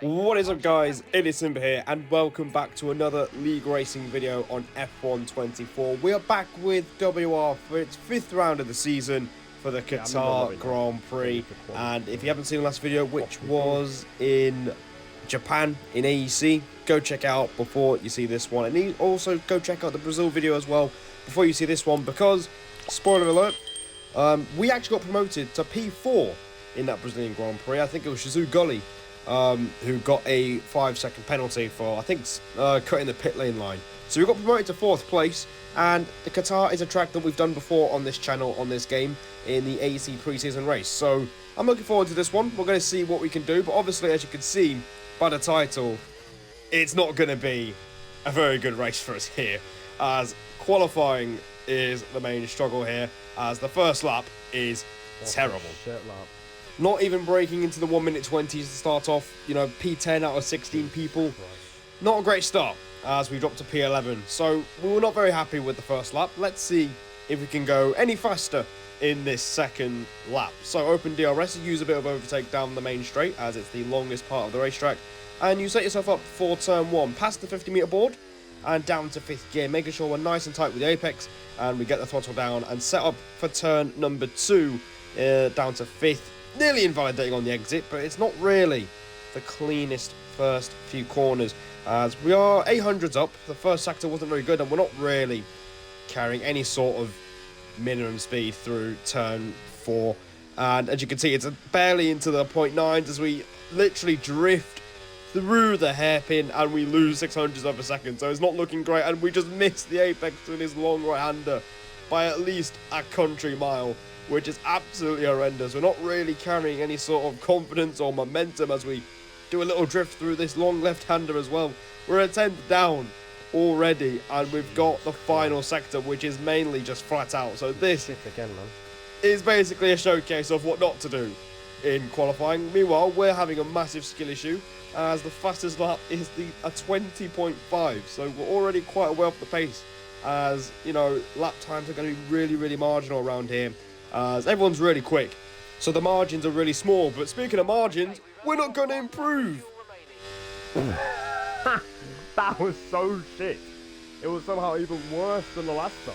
What is up, guys? It is Simba here, and welcome back to another League Racing video on F1 24. We are back with WR for its 5th round of the season for the Qatar Grand Prix. And if you haven't seen the last video, which was in Japan in AEC, go check out before you see this one. And also go check out the Brazil video as well before you see this one, because, spoiler alert, we actually got promoted to P4 in that Brazilian Grand Prix. I think it was Shizu Gully who got a 5-second penalty for, I think, cutting the pit lane line. So we got promoted to 4th place, and the Qatar is a track that we've done before on this channel, on this game, in the AEC preseason race. So I'm looking forward to this one. We're going to see what we can do, but obviously, as you can see by the title, it's not going to be a very good race for us here, as qualifying is the main struggle here, as the first lap is terrible. Shit lap. Not even breaking into the 1:20 to start off, you know, P10 out of 16 people. Not a great start, as we dropped to P11. So we were not very happy with the first lap. Let's see if we can go any faster in this second lap. So open DRS, use a bit of overtake down the main straight, as it's the longest part of the racetrack. And you set yourself up for turn 1, past the 50-meter board, and down to 5th gear, making sure we're nice and tight with the apex, and we get the throttle down and set up for turn number 2, down to 5th. Nearly invalidating on the exit, but it's not really the cleanest first few corners, as we are 800s up. The first sector wasn't very good, and we're not really carrying any sort of minimum speed through turn 4. And as you can see, it's barely into the 0.9s as we literally drift through the hairpin and we lose 600s of a second. So it's not looking great, and we just missed the apex to this long right-hander by at least a country mile, which is absolutely horrendous. We're not really carrying any sort of confidence or momentum as we do a little drift through this long left-hander as well. We're a 10th down already, and we've got the final sector, which is mainly just flat out. So this is basically a showcase of what not to do in qualifying. Meanwhile, we're having a massive skill issue, as the fastest lap is a 20.5. So we're already quite a way off the pace, as, you know, lap times are going to be really, really marginal around here, as everyone's really quick, so the margins are really small. But speaking of margins, we're not going to improve. That was so shit. It was somehow even worse than the last time.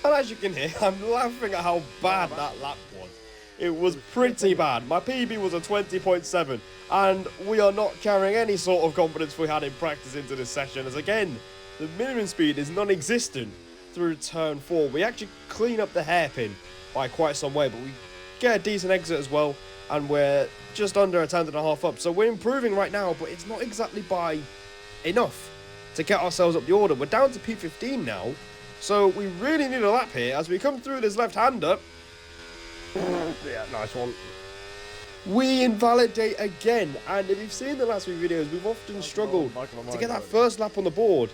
And as you can hear, I'm laughing at how bad that lap was. It was pretty bad. My PB was a 20.7, and we are not carrying any sort of confidence we had in practice into this session, as again, the minimum speed is non-existent through turn 4. We actually clean up the hairpin by quite some way, but we get a decent exit as well, and we're just under a 10.5 up. So we're improving right now, but it's not exactly by enough to get ourselves up the order. We're down to P15 now, so we really need a lap here as we come through this left-hander. Yeah, nice one. We invalidate again, and if you've seen the last few videos, we've often struggled to get that first lap on the board.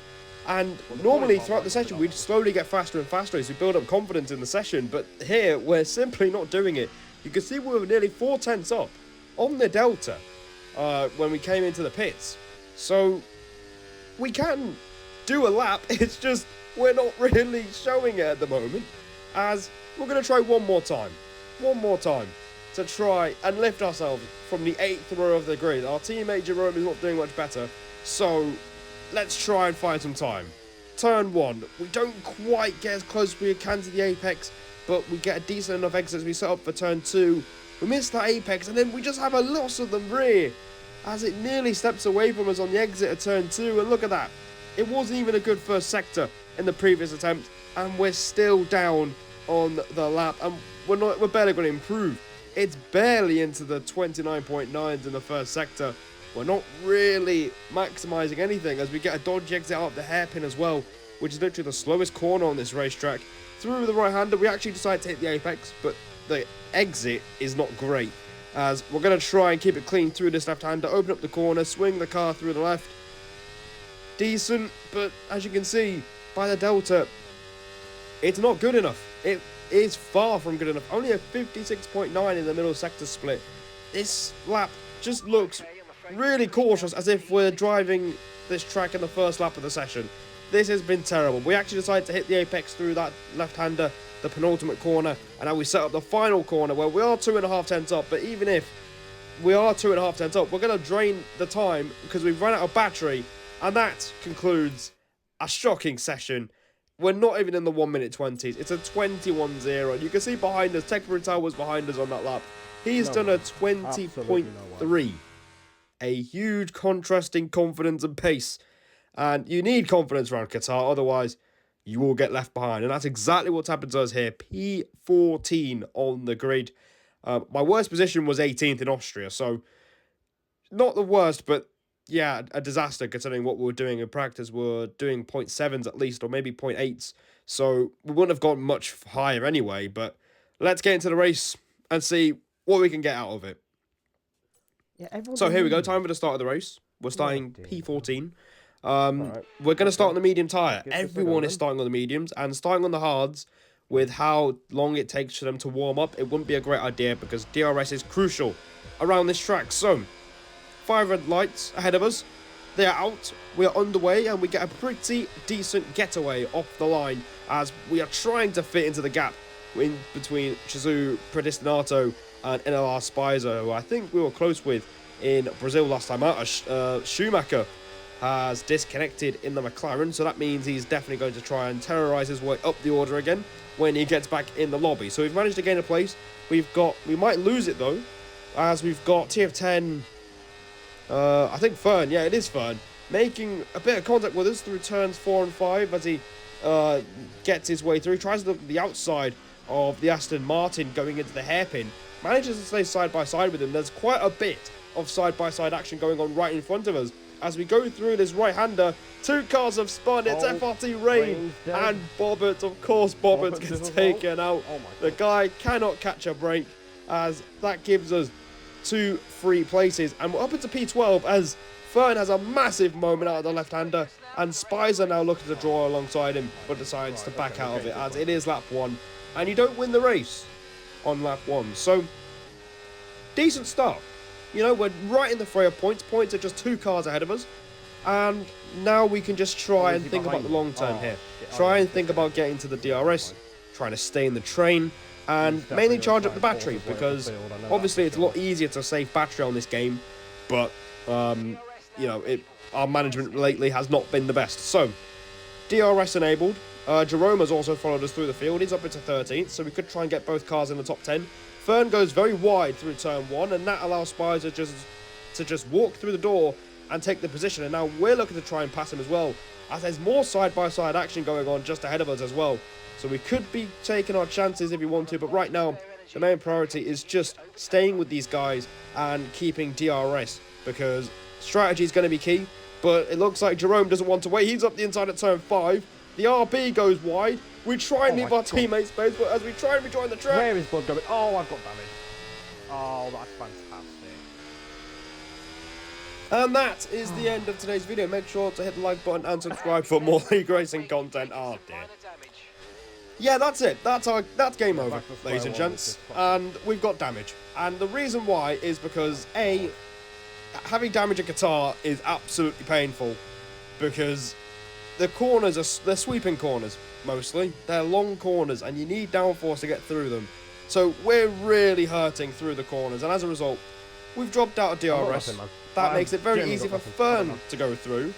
And normally throughout the session, we'd slowly get faster and faster as we build up confidence in the session. But here, we're simply not doing it. You can see we were nearly 4 tenths up on the delta when we came into the pits. So we can do a lap. It's just we're not really showing it at the moment, as we're going to try one more time to try and lift ourselves from the 8th row of the grid. Our teammate Jerome is not doing much better, so let's try and find some time. Turn 1, we don't quite get as close as we can to the apex, but we get a decent enough exit as we set up for turn 2. We miss that apex, and then we just have a loss of the rear, as it nearly steps away from us on the exit of turn 2. And look at that, it wasn't even a good first sector in the previous attempt, and we're still down on the lap, and we're barely going to improve. It's barely into the 29.9s in the first sector. We're not really maximising anything, as we get a dodgy exit out of the hairpin as well, which is literally the slowest corner on this racetrack. Through the right-hander, we actually decide to hit the apex, but the exit is not great, as we're going to try and keep it clean through this left-hander, open up the corner, swing the car through the left. Decent, but as you can see by the delta, it's not good enough. It is far from good enough. Only a 56.9 in the middle sector split. This lap just looks really cautious, as if we're driving this track in the first lap of the session. This has been terrible. We actually decided to hit the apex through that left-hander, the penultimate corner, and now we set up the final corner where we are 2.5 tenths up. But even if we are 2.5 tenths up. We're going to drain the time because we've run out of battery. And that concludes a shocking session. We're not even in the 1 minute 20s. It's a 21-0. And you can see behind us, Tech Brutal was behind us on that lap. He's done a 20.3. A huge contrast in confidence and pace. And you need confidence around Qatar, otherwise you will get left behind. And that's exactly what's happened to us here. P14 on the grid. My worst position was 18th in Austria, so not the worst, but yeah, a disaster considering what we were doing in practice. We're doing 0.7s at least, or maybe 0.8s, so we wouldn't have gone much higher anyway. But let's get into the race and see what we can get out of it. Yeah, so here we go, time for the start of the race. We're starting P14. We're going to start on the medium tyre. Everyone is starting on the mediums and starting on the hards. With how long it takes for them to warm up, it wouldn't be a great idea because DRS is crucial around this track. So, 5 red lights ahead of us. They are out, we are underway, and we get a pretty decent getaway off the line as we are trying to fit into the gap in between Chizu Predestinato and NLR Spicer, who I think we were close with in Brazil last time out. Schumacher has disconnected in the McLaren, so that means he's definitely going to try and terrorise his way up the order again when he gets back in the lobby. So we've managed to gain a place. We might lose it though, as we've got TF10, I think Fern, yeah, it is Fern, making a bit of contact with us through turns 4 and 5 as he gets his way through. He tries to look at the outside of the Aston Martin going into the hairpin, manages to stay side by side with him. There's quite a bit of side by side action going on right in front of us. As we go through this right-hander, 2 cars have spun, it's FRT Rain and Bobbert. Of course, Bobbert gets taken out. The guy cannot catch a break, as that gives us 2 free places. And we're up into P12 as Fern has a massive moment out of the left-hander, and Spicer now looking to draw alongside him, but decides to back out of it, as it is lap 1. And you don't win the race on lap 1. So, decent start. You know, we're right in the fray of points. Points are just 2 cars ahead of us. And now we can just try and think about the long term here. Try and think about getting to the DRS, trying to stay in the train, and mainly charge up the battery, because obviously it's a lot easier to save battery on this game. But, you know, our management lately has not been the best. So, DRS enabled. Jerome has also followed us through the field. He's up into 13th, so we could try and get both cars in the top 10. Fern goes very wide through turn 1, and that allows Spicer to just walk through the door and take the position. And now we're looking to try and pass him as well, as there's more side-by-side action going on just ahead of us as well. So we could be taking our chances if we want to, but right now the main priority is just staying with these guys and keeping DRS, because strategy is going to be key. But it looks like Jerome doesn't want to wait. He's up the inside at turn 5. The RB goes wide. We try and leave our teammate space, but as we try and rejoin the track... Where is Blood going? Oh, I've got damage. Oh, that's fantastic. And that is the end of today's video. Make sure to hit the like button and subscribe for more league racing content. Oh, dear. Yeah, that's it. That's game over, ladies and gents. And we've got damage. And the reason why is because, A, having damage at Qatar is absolutely painful, because the corners they're sweeping corners mostly. They're long corners and you need downforce to get through them. So we're really hurting through the corners, and as a result we've dropped out of DRS. That makes it very easy for Fern to go through,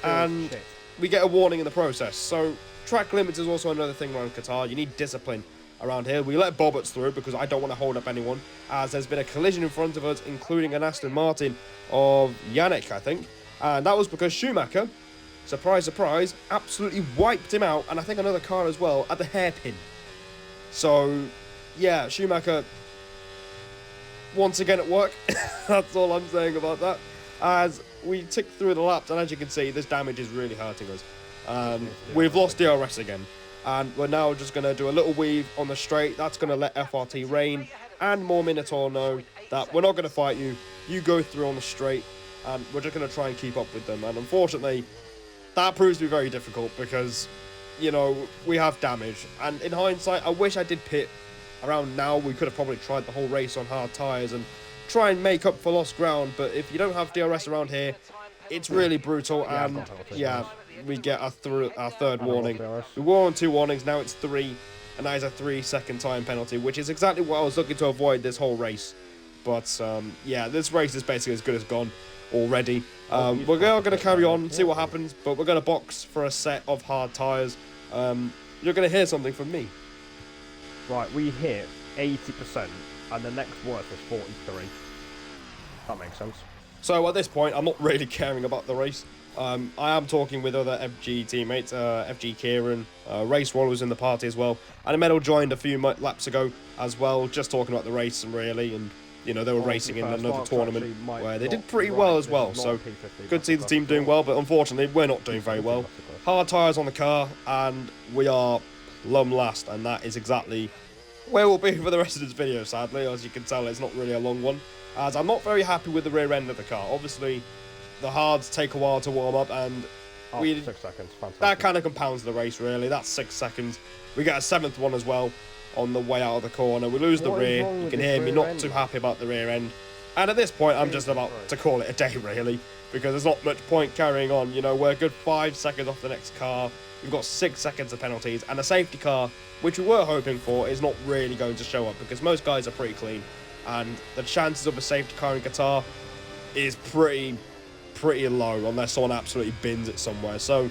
and we get a warning in the process. So track limits is also another thing around Qatar. You need discipline around here. We let Bobberts through because I don't want to hold up anyone, as there's been a collision in front of us, including an Aston Martin of Yannick, I think, and that was because Schumacher, surprise, surprise, absolutely wiped him out, and I think another car as well, at the hairpin. So, yeah, Schumacher, once again at work. That's all I'm saying about that. As we tick through the laps, and as you can see, this damage is really hurting us. We've lost DRS again, and we're now just going to do a little weave on the straight. That's going to let FRT Rain and more Minotaur know that we're not going to fight you. You go through on the straight, and we're just going to try and keep up with them. And unfortunately, that proves to be very difficult because, you know, we have damage. And in hindsight, I wish I did pit around now. We could have probably tried the whole race on hard tyres and try and make up for lost ground. But if you don't have DRS around here, it's really brutal. And yeah, we get our third warning. We were on 2 warnings, now it's 3. And that is a 3-second time penalty, which is exactly what I was looking to avoid this whole race. But yeah, this race is basically as good as gone already. We're going to carry on, see what happens, but we're going to box for a set of hard tyres. You're going to hear something from me. Right, we hit 80%, and the next worst is 43. That makes sense. So at this point, I'm not really caring about the race. I am talking with other FG teammates, FG Kieran, Race Roll was in the party as well, and Medal joined a few laps ago as well, just talking about the race and really, and you know, they were racing in another tournament where they did pretty well as well, so good to see the team doing well, but unfortunately we're not doing very well. Hard tyres on the car, and we are plumb last, and that is exactly where we'll be for the rest of this video, sadly. As you can tell, it's not really a long one, as I'm not very happy with the rear end of the car. Obviously, the hards take a while to warm up, and 6 seconds. Fantastic. That kind of compounds the race, really. That's 6 seconds. We get a 7th one as well on the way out of the corner. We lose the rear. You can hear me not too happy about the rear end. And at this point, I'm just about to call it a day, really, because there's not much point carrying on. You know, we're a good 5 seconds off the next car. We've got 6 seconds of penalties, and a safety car, which we were hoping for, is not really going to show up because most guys are pretty clean, and the chances of a safety car in Qatar is pretty low unless someone absolutely bins it somewhere. So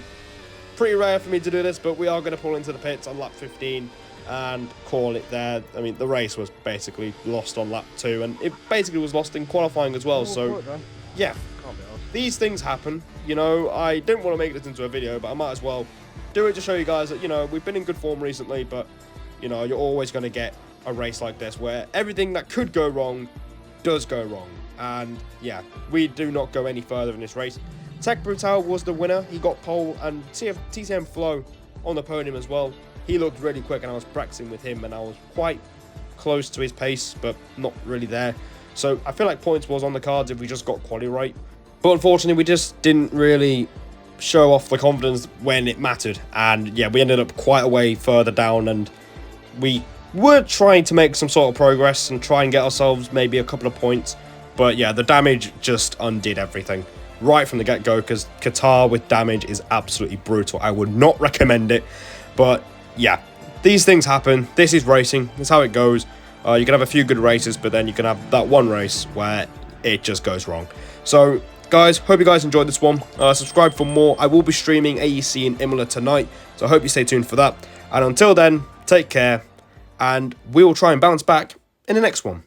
pretty rare for me to do this, but we are going to pull into the pits on lap 15 and call it there. I mean, the race was basically lost on lap 2, and it basically was lost in qualifying as well. So yeah, these things happen. You know, I didn't want to make this into a video, but I might as well do it to show you guys that, you know, we've been in good form recently, but you know, you're always going to get a race like this where everything that could go wrong does go wrong. And yeah, we do not go any further in this race. Tech Brutal was the winner. He got pole, and TCM Flow on the podium as well. He looked really quick, and I was practicing with him, and I was quite close to his pace, but not really there. So I feel like points was on the cards if we just got quali right. But unfortunately, we just didn't really show off the confidence when it mattered. And yeah, we ended up quite a way further down, and we were trying to make some sort of progress and try and get ourselves maybe a couple of points. But yeah, the damage just undid everything right from the get-go, because Qatar with damage is absolutely brutal. I would not recommend it. But yeah, these things happen. This is racing. That's how it goes. You can have a few good races, but then you can have that one race where it just goes wrong. So guys, hope you guys enjoyed this one. Subscribe for more. I will be streaming AEC in Imola tonight, so I hope you stay tuned for that. And until then, take care, and we will try and bounce back in the next one.